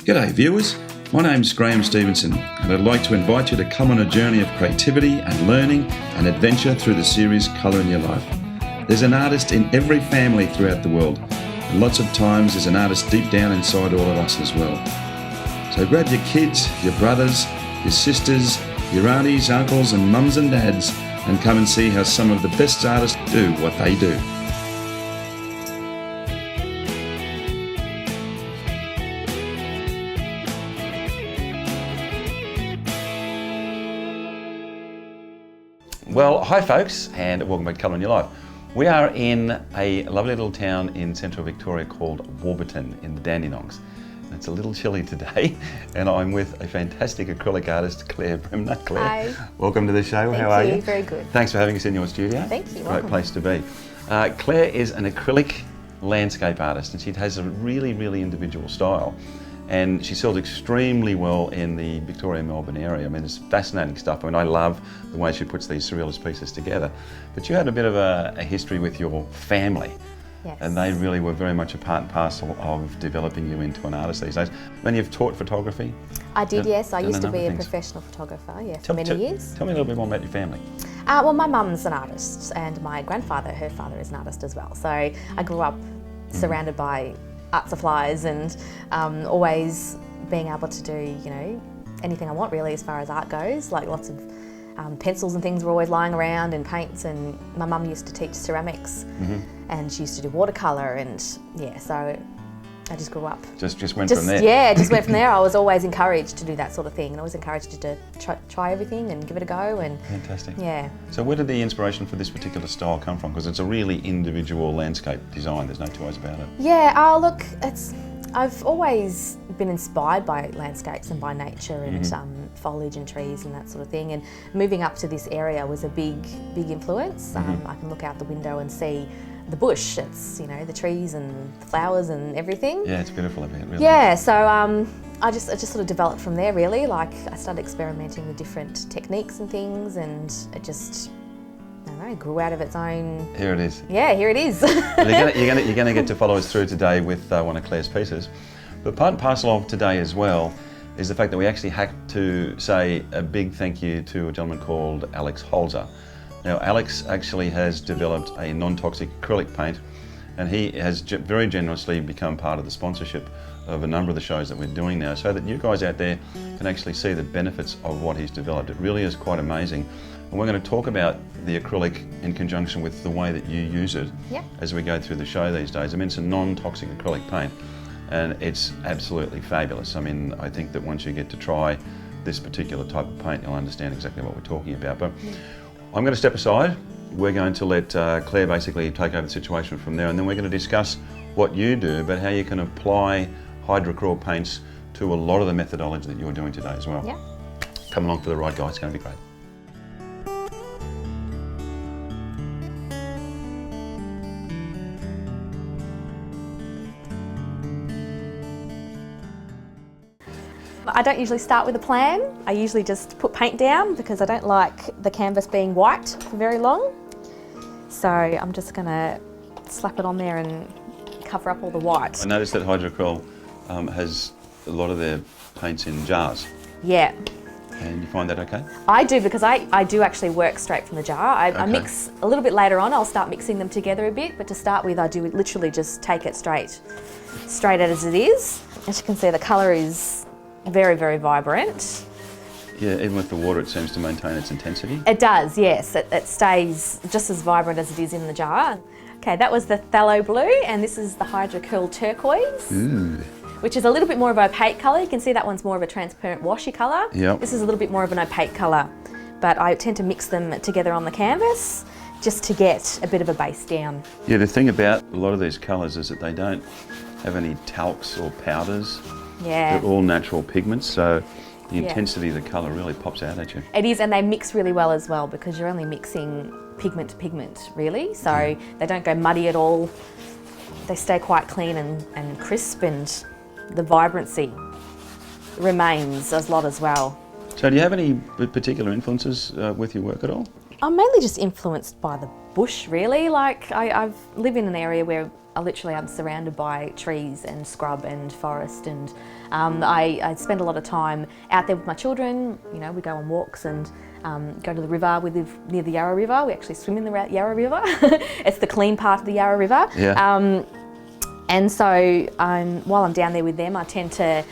G'day viewers, my name's Graham Stevenson and I'd like to invite you to come on a journey of creativity and learning and adventure through the series Colour in Your Life. There's an artist in every family throughout the world, and lots of times there's an artist deep down inside all of us as well. So grab your kids, your brothers, your sisters, your aunties, uncles and mums and dads and come and see how some of the best artists do what they do. Well, hi folks, and welcome back to Colour in Your Life. We are in a lovely little town in central Victoria called Warburton in the Dandenongs. It's a little chilly today, and I'm with a fantastic acrylic artist, Clair Bremner. Claire, hi. Welcome to the show. Thank How are you? Very good. Thanks for having us in your studio. Thank you. Great Welcome. place to be. Claire is an acrylic landscape artist, and she has a really individual style. And she sells extremely well in the Victoria-Melbourne area. I mean, it's fascinating stuff. I mean, I love the way she puts these surrealist pieces together. But you had a bit of a history with your family. Yes. And they really were very much a part and parcel of developing you into an artist these days. Many you've taught photography. I did, yes. I used to be a things. professional photographer, for many years. Tell me a little bit more about your family. Well, my mum's an artist, and my grandfather, her father, is an artist as well. So I grew up surrounded by art supplies and always being able to do, anything I want really as far as art goes. Like lots of pencils and things were always lying around and paints, and my mum used to teach ceramics and she used to do watercolour, and so I just grew up. Just went from there. Yeah, just went from there. I was always encouraged to do that sort of thing, and I was encouraged to try everything and give it a go. And fantastic. Yeah. So where did the inspiration for this particular style come from? Because it's a really individual landscape design. There's no two ways about it. Yeah. Look, I've always been inspired by landscapes and by nature and foliage and trees and that sort of thing. And moving up to this area was a big influence. I can look out the window and see the bush. It's the trees and the flowers and everything. Yeah, it's beautiful up here. Really. Yeah, so I just sort of developed from there really. Like I started experimenting with different techniques and things, and it just grew out of its own. Here it is. Yeah, here it is. You're going to get to follow us through today with one of Claire's pieces, but part and parcel of today as well is the fact that we actually had to say a big thank you to a gentleman called Alex Holzer. Now, Alex actually has developed a non-toxic acrylic paint, and he has very generously become part of the sponsorship of a number of the shows that we're doing now, so that you guys out there can actually see the benefits of what he's developed. It really is quite amazing. And we're going to talk about the acrylic in conjunction with the way that you use it as we go through the show these days. I mean, it's a non-toxic acrylic paint, and it's absolutely fabulous. I mean, I think that once you get to try this particular type of paint, you'll understand exactly what we're talking about. But I'm going to step aside. We're going to let Claire basically take over the situation from there, and then we're going to discuss what you do, but how you can apply hydrochlor paints to a lot of the methodology that you're doing today as well. Yeah. Come along for the ride, guys. It's going to be great. I don't usually start with a plan. I usually just put paint down because I don't like the canvas being white for very long. So I'm just going to slap it on there and cover up all the white. I noticed that Hydrocryl has a lot of their paints in jars. Yeah. And you find that okay? I do, because I do actually work straight from the jar. I mix a little bit later on. I'll start mixing them together a bit, but to start with I do literally just take it straight as it is. As you can see, the colour is very vibrant. Yeah, even with the water it seems to maintain its intensity. It does, yes. It stays just as vibrant as it is in the jar. Okay, that was the phthalo blue, and this is the Hydrocryl turquoise. Ooh. Which is a little bit more of an opaque colour. You can see that one's more of a transparent washy colour. Yep. This is a little bit more of an opaque colour, but I tend to mix them together on the canvas just to get a bit of a base down. Yeah, the thing about a lot of these colours is that they don't have any talcs or powders. Yeah. They're all natural pigments, so the intensity of the colour really pops out at you. It is, and they mix really well as well, because you're only mixing pigment to pigment, really. So they don't go muddy at all. They stay quite clean and crisp, and the vibrancy remains a lot as well. So do you have any particular influences with your work at all? I'm mainly just influenced by the bush, really. Like I live in an area where I'm surrounded by trees and scrub and forest, and I spend a lot of time out there with my children. You know, we go on walks and go to the river. We live near the Yarra River. We actually swim in the Yarra River. It's the clean part of the Yarra River. Yeah. And so while I'm down there with them, I tend to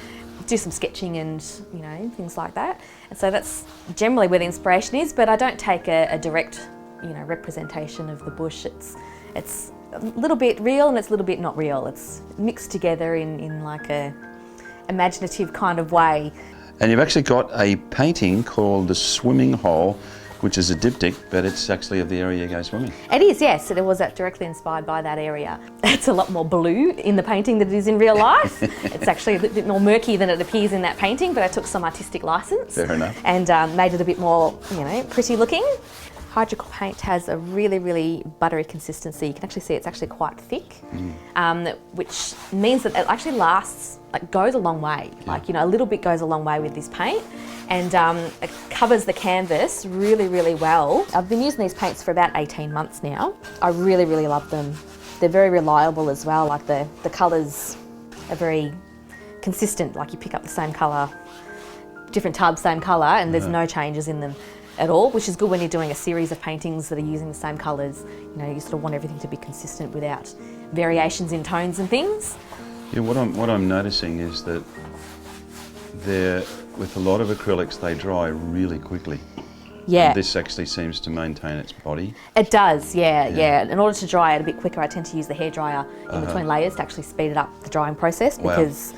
do some sketching and, you know, things like that. And so that's generally where the inspiration is, but I don't take a direct, you know, representation of the bush. It's a little bit real and it's a little bit not real. It's mixed together in like a imaginative kind of way. And you've actually got a painting called The Swimming Hole, which is a diptych, but it's actually of the area you go swimming. It is, yes. It was directly inspired by that area. It's a lot more blue in the painting than it is in real life. It's actually a bit more murky than it appears in that painting, but I took some artistic license. Fair enough. And made it a bit more, you know, pretty looking. Hydrocal paint has a really, really buttery consistency. You can actually see it's actually quite thick, which means that it actually lasts, like goes a long way. Yeah. Like, you know, a little bit goes a long way with this paint, and it covers the canvas really, really well. I've been using these paints for about 18 months now. I really, really love them. They're very reliable as well. Like the colours are very consistent. Like you pick up the same colour, different tubs, same colour, and there's no changes in them at all, which is good when you're doing a series of paintings that are using the same colours. You know, you sort of want everything to be consistent without variations in tones and things. Yeah, what I'm noticing is that with a lot of acrylics, they dry really quickly. Yeah. And this actually seems to maintain its body. It does, yeah. In order to dry it a bit quicker, I tend to use the hairdryer in between layers to actually speed it up the drying process, because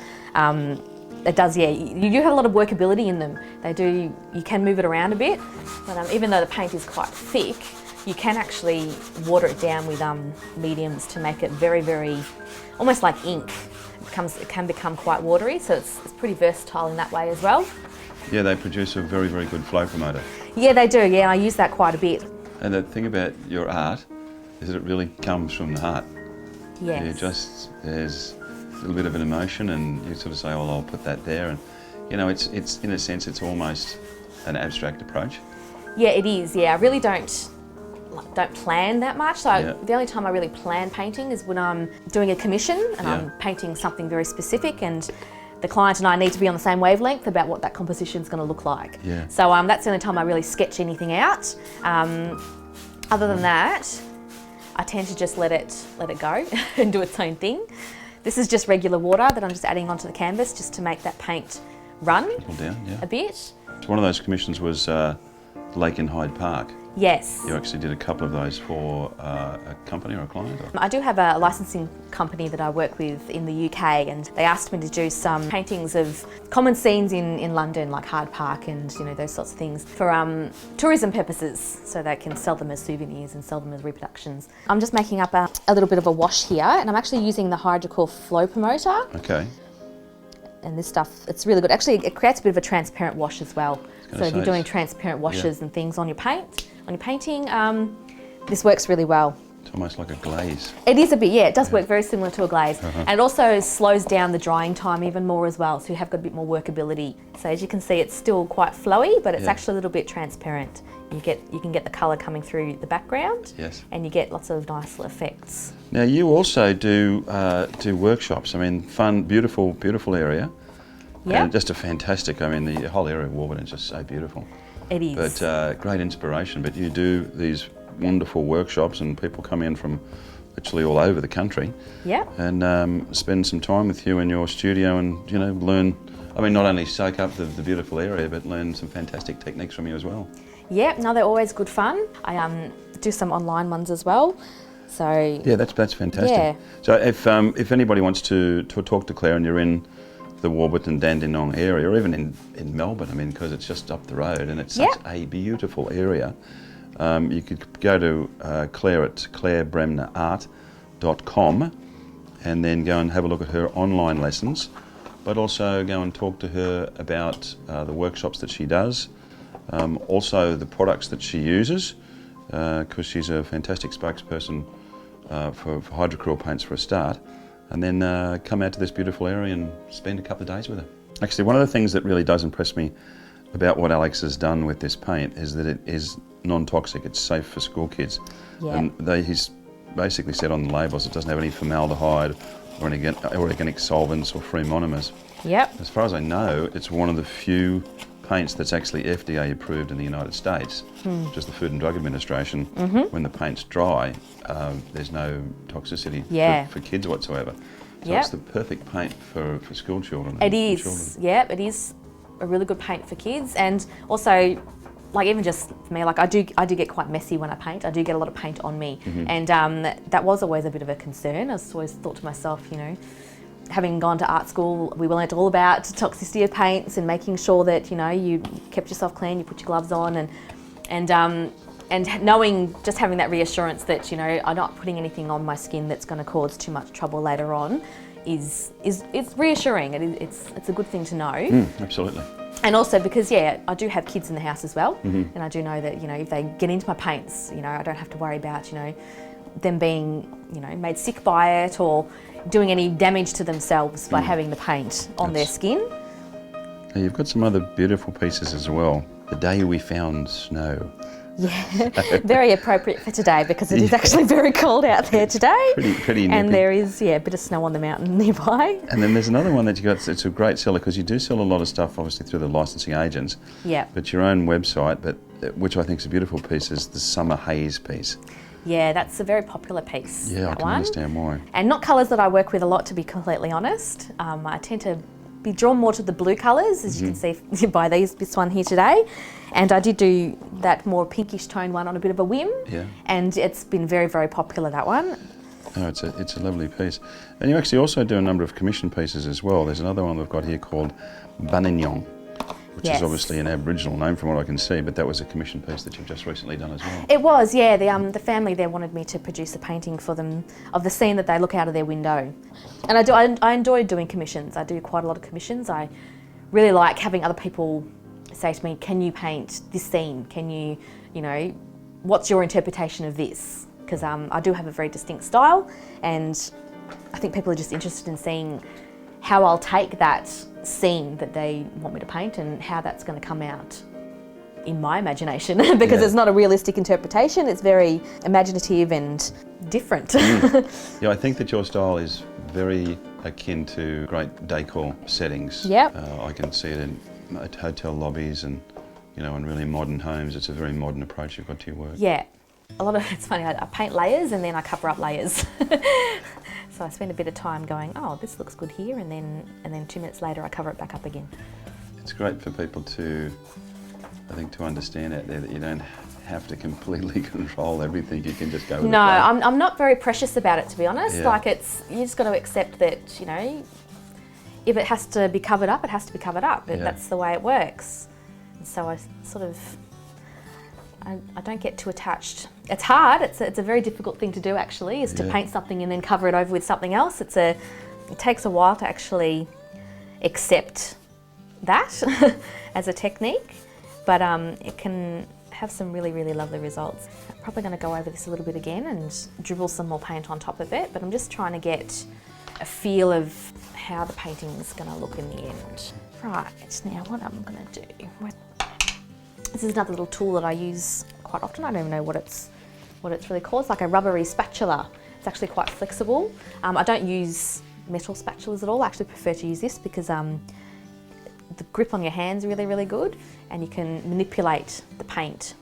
it does, yeah. You do have a lot of workability in them. You can move it around a bit, but even though the paint is quite thick, you can actually water it down with mediums to make it very, very, almost like ink. It can become quite watery, so it's pretty versatile in that way as well. Yeah, they produce a very, very good flow promoter. Yeah, they do, yeah, I use that quite a bit. And the thing about your art is that it really comes from the heart. Yes. There's a little bit of an emotion, and you sort of say, well, I'll put that there, and you know, it's in a sense, it's almost an abstract approach. Yeah, it is. Yeah, I really don't plan that much. So the only time I really plan painting is when I'm doing a commission and I'm painting something very specific, and the client and I need to be on the same wavelength about what that composition is going to look like. Yeah. So that's the only time I really sketch anything out. Other than that, I tend to just let it go and do its own thing. This is just regular water that I'm just adding onto the canvas just to make that paint run a bit. So one of those commissions was Lake in Hyde Park. Yes. You actually did a couple of those for a company or a client? Or? I do have a licensing company that I work with in the UK, and they asked me to do some paintings of common scenes in London, like Hyde Park and, you know, those sorts of things, for tourism purposes, so they can sell them as souvenirs and sell them as reproductions. I'm just making up a little bit of a wash here, and I'm actually using the Hydrocal Flow Promoter. Okay. And this stuff, it's really good. Actually, it creates a bit of a transparent wash as well. So if you're doing transparent washes and things on your painting, this works really well. It's almost like a glaze. It is a bit, yeah. It does work very similar to a glaze. And it also slows down the drying time even more as well, so you have got a bit more workability. So as you can see, it's still quite flowy, but it's actually a little bit transparent. You can get the colour coming through the background, and you get lots of nice little effects. Now you also do workshops. I mean, fun, beautiful area. Yeah. And just a fantastic, I mean, the whole area of Warburton is just so beautiful. It is. But great inspiration. But you do these wonderful workshops, and people come in from literally all over the country. Yeah. And spend some time with you in your studio and, you know, learn, I mean, not only soak up the beautiful area, but learn some fantastic techniques from you as well. Yeah, no, they're always good fun. I do some online ones as well. So yeah, that's fantastic. Yeah. So if anybody wants to talk to Claire, and you're in the Warburton Dandenong area, or even in Melbourne, I mean, because it's just up the road and it's such a beautiful area, you could go to Claire at clairbremnerart.com and then go and have a look at her online lessons, but also go and talk to her about the workshops that she does, also the products that she uses, because she's a fantastic spokesperson for hydrochlor paints for a start, and then come out to this beautiful area and spend a couple of days with her. Actually, one of the things that really does impress me about what Alex has done with this paint is that it is non-toxic. It's safe for school kids. Yeah. And he's basically said on the labels it doesn't have any formaldehyde or any organic solvents or free monomers. Yep. As far as I know, it's one of the few paints that's actually FDA approved in the United States, just the Food and Drug Administration. When the paint's dry, there's no toxicity for kids whatsoever. So it's the perfect paint for school children. It is, yeah, it is a really good paint for kids, and also, like even just for me, like I do get quite messy when I paint. I do get a lot of paint on me, and that was always a bit of a concern. I always thought to myself, you know, having gone to art school, we learnt all about toxicity of paints and making sure that, you know, you kept yourself clean, you put your gloves on, and knowing, just having that reassurance that, you know, I'm not putting anything on my skin that's going to cause too much trouble later on is reassuring. It's a good thing to know. Absolutely. And also because, yeah, I do have kids in the house as well, and I do know that, you know, if they get into my paints, you know, I don't have to worry about, you know, them being, you know, made sick by it or doing any damage to themselves by having the paint on their skin. Now you've got some other beautiful pieces as well. The day we found snow. Yeah, very appropriate for today because it is actually very cold out there today. Pretty nippy. And there is, yeah, a bit of snow on the mountain nearby. And then there's another one that you got, it's a great seller because you do sell a lot of stuff obviously through the licensing agents. Yeah. But your own website, which I think is a beautiful piece, is the Summer Haze piece. Yeah, that's a very popular piece. Yeah, I can understand why. And not colours that I work with a lot, to be completely honest. I tend to be drawn more to the blue colours, as you can see by this one here today. And I did do that more pinkish tone one on a bit of a whim. Yeah. And it's been very, very popular, that one. Oh, it's a lovely piece. And you actually also do a number of commission pieces as well. There's another one we've got here called Buninyong, which is obviously an Aboriginal name from what I can see, but that was a commission piece that you've just recently done as well. It was, yeah. The family there wanted me to produce a painting for them of the scene that they look out of their window. And I enjoy doing commissions. I do quite a lot of commissions. I really like having other people say to me, can you paint this scene? Can you, you know, what's your interpretation of this? Because I do have a very distinct style, and I think people are just interested in seeing how I'll take that scene that they want me to paint and how that's going to come out in my imagination because it's not a realistic interpretation. It's very imaginative and different. Yeah, I think that your style is very akin to great decor settings. Yep. I can see it in hotel lobbies and, you know, in really modern homes. It's a very modern approach you've got to your work. Yeah. A lot of it's funny, I paint layers and then I cover up layers. So I spend a bit of time going, oh, this looks good here, and then 2 minutes later I cover it back up again. It's great for people to, I think, to understand out there that you don't have to completely control everything. You can just go with the flow. I'm not very precious about it, to be honest. Yeah. Like you just got to accept that, you know, if it has to be covered up, it has to be covered up. That's the way it works. And so I sort of, I don't get too attached. It's hard. It's a very difficult thing to do, actually, is to paint something and then cover it over with something else. It takes a while to actually accept that as a technique, but it can have some really, really lovely results. I'm probably going to go over this a little bit again and dribble some more paint on top of it, but I'm just trying to get a feel of how the painting's going to look in the end. Right, now what I'm going to do. This is another little tool that I use quite often. I don't even know what it's really called. It's like a rubbery spatula. It's actually quite flexible. I don't use metal spatulas at all. I actually prefer to use this because the grip on your hand's really, really good, and you can manipulate the paint.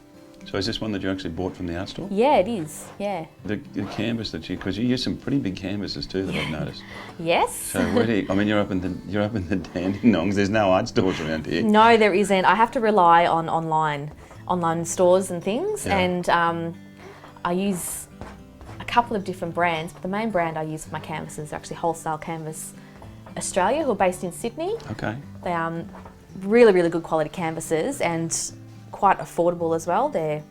So is this one that you actually bought from the art store? Yeah, it is, yeah. The canvas that because you use some pretty big canvases too that I've noticed. Yes. So where do you, I mean, you're up in the Dandenongs. There's no art stores around here. No, there isn't. I have to rely on online stores and things, and I use a couple of different brands, but the main brand I use for my canvases are actually Wholesale Canvas Australia, who are based in Sydney. Okay. They are really, really good quality canvases and quite affordable as well. You're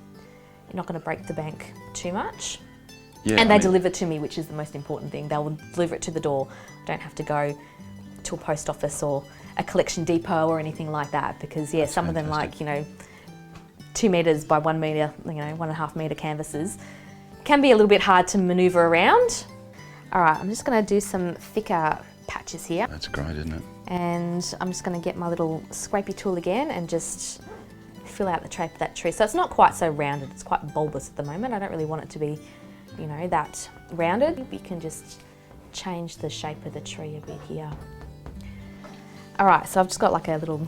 not going to break the bank too much. Yeah, and they deliver to me, which is the most important thing. They will deliver it to the door. I don't have to go to a post office or a collection depot or anything like that, because that's some fantastic. Of them, like, you know, 2 metres by 1 metre, you know, 1.5 metre canvases can be a little bit hard to manoeuvre around. All right, I'm just going to do some thicker patches here. That's great, isn't it? And I'm just going to get my little scrapey tool again and just fill out the shape of that tree. So it's not quite so rounded, it's quite bulbous at the moment. I don't really want it to be, you know, that rounded. You can just change the shape of the tree a bit here. All right, so I've just got like a little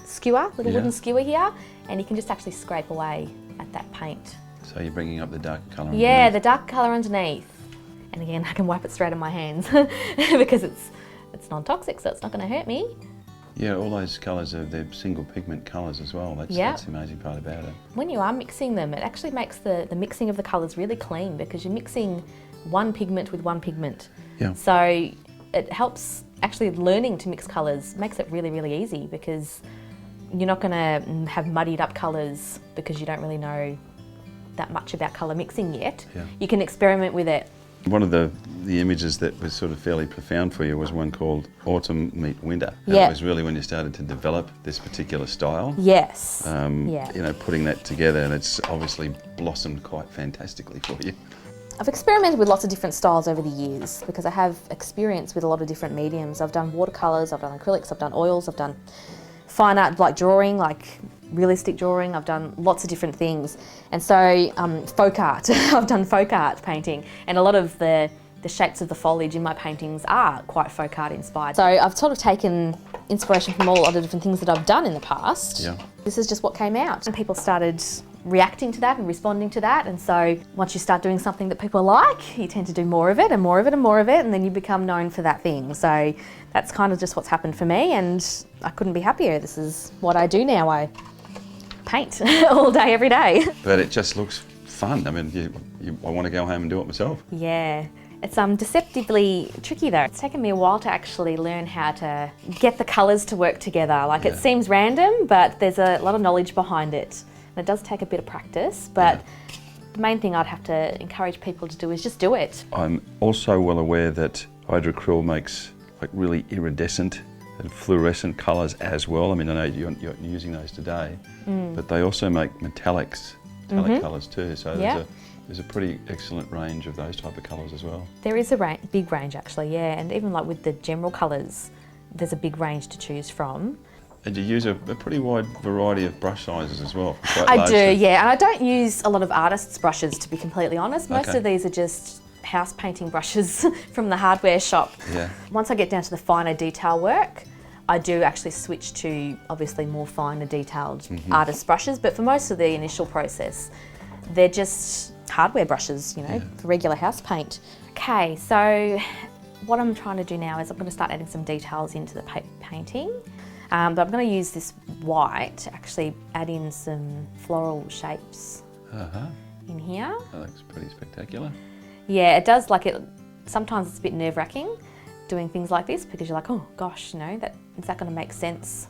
skewer, wooden skewer here, and you can just actually scrape away at that paint. So you're bringing up the dark colour underneath? Yeah, the dark colour underneath. And again, I can wipe it straight on my hands because it's non-toxic, so it's not going to hurt me. Yeah, all those colours they're single pigment colours as well. That's the amazing part about it. When you are mixing them, it actually makes the mixing of the colours really clean because you're mixing one pigment with one pigment. Yeah. So it helps actually learning to mix colours, makes it really, really easy because you're not going to have muddied up colours because you don't really know that much about colour mixing yet. Yeah. You can experiment with it. One of the images that was sort of fairly profound for you was one called Autumn Meet Winter. And Yeah. it was really when you started to develop this particular style. Yes. You know, putting that together, and it's obviously blossomed quite fantastically for you. I've experimented with lots of different styles over the years because I have experience with a lot of different mediums. I've done watercolours, I've done acrylics, I've done oils, I've done fine art like drawing, like realistic drawing. I've done lots of different things. And so folk art, I've done folk art painting, and a lot of the shapes of the foliage in my paintings are quite folk art inspired. So I've sort of taken inspiration from all of the different things that I've done in the past. Yeah. This is just what came out. And people started reacting to that and responding to that, and so once you start doing something that people like, you tend to do more of it and more of it and more of it, and then you become known for that thing. So that's kind of just what's happened for me, and I couldn't be happier. This is what I do now. I paint all day, every day. But it just looks fun. I mean, I want to go home and do it myself. Yeah. It's deceptively tricky though. It's taken me a while to actually learn how to get the colours to work together. Like it seems random, but there's a lot of knowledge behind it. And it does take a bit of practice, but the main thing I'd have to encourage people to do is just do it. I'm also well aware that hydrocryl makes like really iridescent and fluorescent colours as well. I mean, I know you're using those today, but they also make metallic colours too. So there's a pretty excellent range of those type of colours as well. There is a big range actually, yeah, and even like with the general colours, there's a big range to choose from. And you use a pretty wide variety of brush sizes as well. I do, yeah, and I don't use a lot of artists' brushes, to be completely honest. Most of these are just house painting brushes from the hardware shop. Yeah. Once I get down to the finer detail work, I do actually switch to obviously more finer detailed artist brushes, but for most of the initial process, they're just hardware brushes, you know, for regular house paint. Okay, so what I'm trying to do now is I'm going to start adding some details into the painting. But I'm going to use this white to actually add in some floral shapes in here. That looks pretty spectacular. Yeah, it does. Like sometimes it's a bit nerve-wracking doing things like this because you're like, oh gosh, you know, is that going to make sense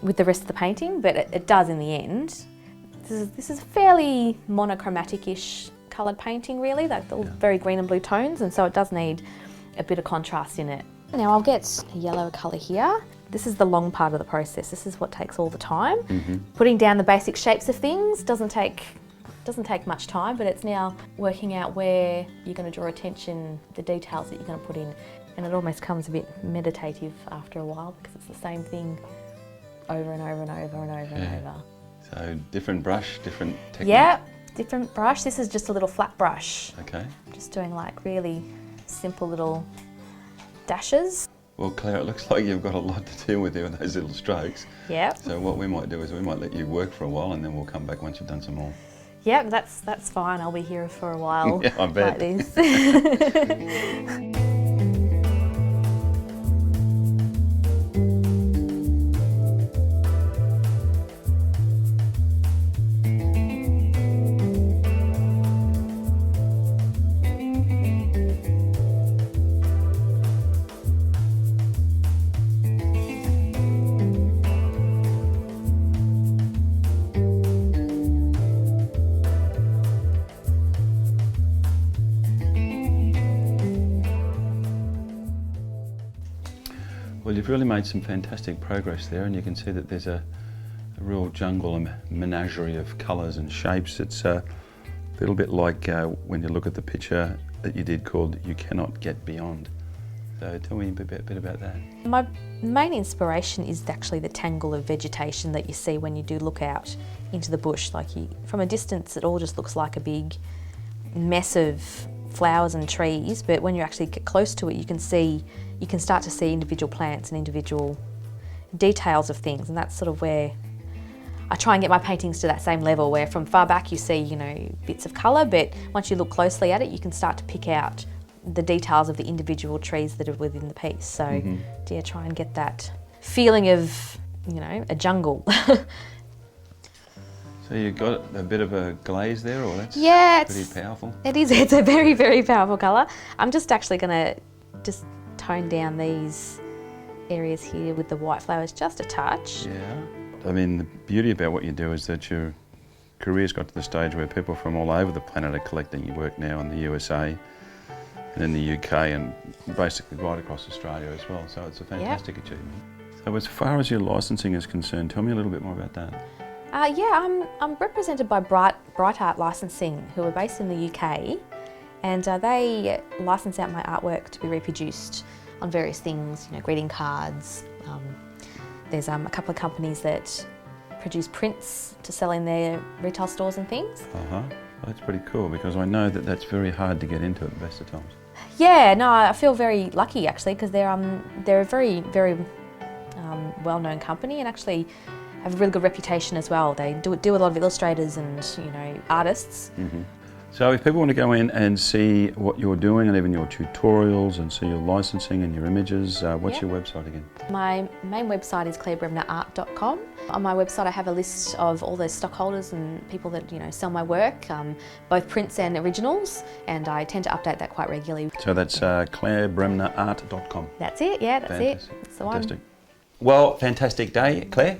with the rest of the painting? But it does in the end. This is a fairly monochromatic-ish coloured painting, really. Like they're all very green and blue tones, and so it does need a bit of contrast in it. Now I'll get a yellow colour here. This is the long part of the process. This is what takes all the time. Putting down the basic shapes of things doesn't take much time, but it's now working out where you're going to draw attention, the details that you're going to put in. And it almost comes a bit meditative after a while because it's the same thing over and over and over and over and over. So different brush, different technique. Yeah, different brush. This is just a little flat brush. Okay. Just doing like really simple little dashes. Well, Claire, it looks like you've got a lot to deal with here with those little strokes. Yep. So what we might do is we might let you work for a while and then we'll come back once you've done some more. Yep, that's fine. I'll be here for a while. Yeah, I bet. Like this. Well, you've really made some fantastic progress there, and you can see that there's a real jungle and menagerie of colours and shapes. It's a little bit like when you look at the picture that you did called You Cannot Get Beyond. though. Tell me a bit about that. My main inspiration is actually the tangle of vegetation that you see when you do look out into the bush. Like from a distance, it all just looks like a big mess of flowers and trees, but when you actually get close to it, you can start to see individual plants and individual details of things, and that's sort of where I try and get my paintings to that same level, where from far back you see, you know, bits of colour, but once you look closely at it, you can start to pick out the details of the individual trees that are within the piece. So yeah, try and get that feeling of, you know, a jungle. So you've got a bit of a glaze there, or that's pretty powerful? It is, it's a very, very powerful colour. I'm just actually going to just tone down these areas here with the white flowers just a touch. Yeah. I mean, the beauty about what you do is that your career's got to the stage where people from all over the planet are collecting your work now in the USA and in the UK and basically right across Australia as well. So it's a fantastic achievement. So as far as your licensing is concerned, tell me a little bit more about that. I'm represented by Bright Art Licensing, who are based in the UK, and they license out my artwork to be reproduced on various things, you know, greeting cards. There's a couple of companies that produce prints to sell in their retail stores and things. Well, that's pretty cool, because I know that that's very hard to get into at the best of times. Yeah, no, I feel very lucky actually, because they're a very, very well-known company, and actually have a really good reputation as well. They deal with a lot of illustrators and, you know, artists. So if people want to go in and see what you're doing and even your tutorials and see your licensing and your images, what's your website again? My main website is clairbremnerart.com. On my website I have a list of all the stockholders and people that, you know, sell my work, both prints and originals, and I tend to update that quite regularly. So that's clairbremnerart.com. That's it, yeah, that's Fantastic. it. That's the one. Fantastic. Well, fantastic day, Claire.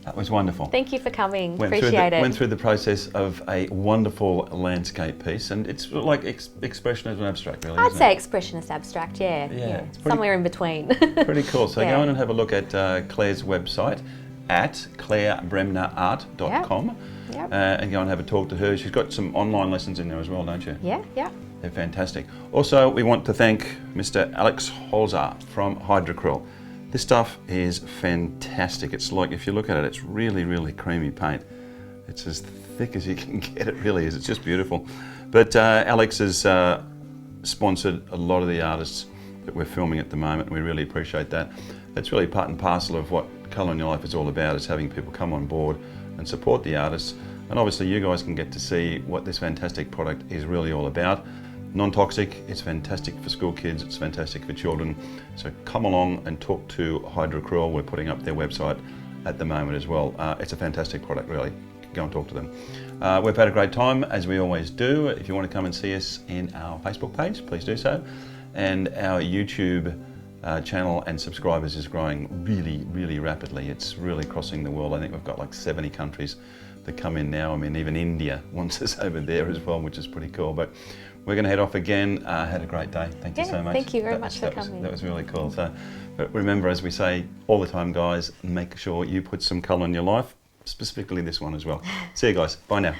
That was wonderful. Thank you for coming. Went through the process of a wonderful landscape piece, and it's like expressionist and abstract, really. I'd say expressionist abstract, yeah. It's somewhere in between. Pretty cool. So go in and have a look at Claire's website at clairbremnerart.com and go and have a talk to her. She's got some online lessons in there as well, don't you? Yeah. They're fantastic. Also, we want to thank Mr. Alex Holzer from Hyde. This stuff is fantastic. It's like, if you look at it, it's really, really creamy paint. It's as thick as you can get, it really is. It's just beautiful. But Alex has sponsored a lot of the artists that we're filming at the moment. We really appreciate that. That's really part and parcel of what Colour in Your Life is all about, is having people come on board and support the artists. And obviously you guys can get to see what this fantastic product is really all about. Non-toxic, it's fantastic for school kids, it's fantastic for children. So come along and talk to Hyde. We're putting up their website at the moment as well. It's a fantastic product, really. Go and talk to them. We've had a great time, as we always do. If you want to come and see us in our Facebook page, please do so. And our YouTube channel and subscribers is growing really, really rapidly. It's really crossing the world. I think we've got like 70 countries that come in now. I mean, even India wants us over there as well, which is pretty cool. But we're going to head off again. Had a great day. Thank you so much. Thank you very much for coming. That was really cool. So, but remember, as we say all the time, guys, make sure you put some colour in your life, specifically this one as well. See you guys. Bye now.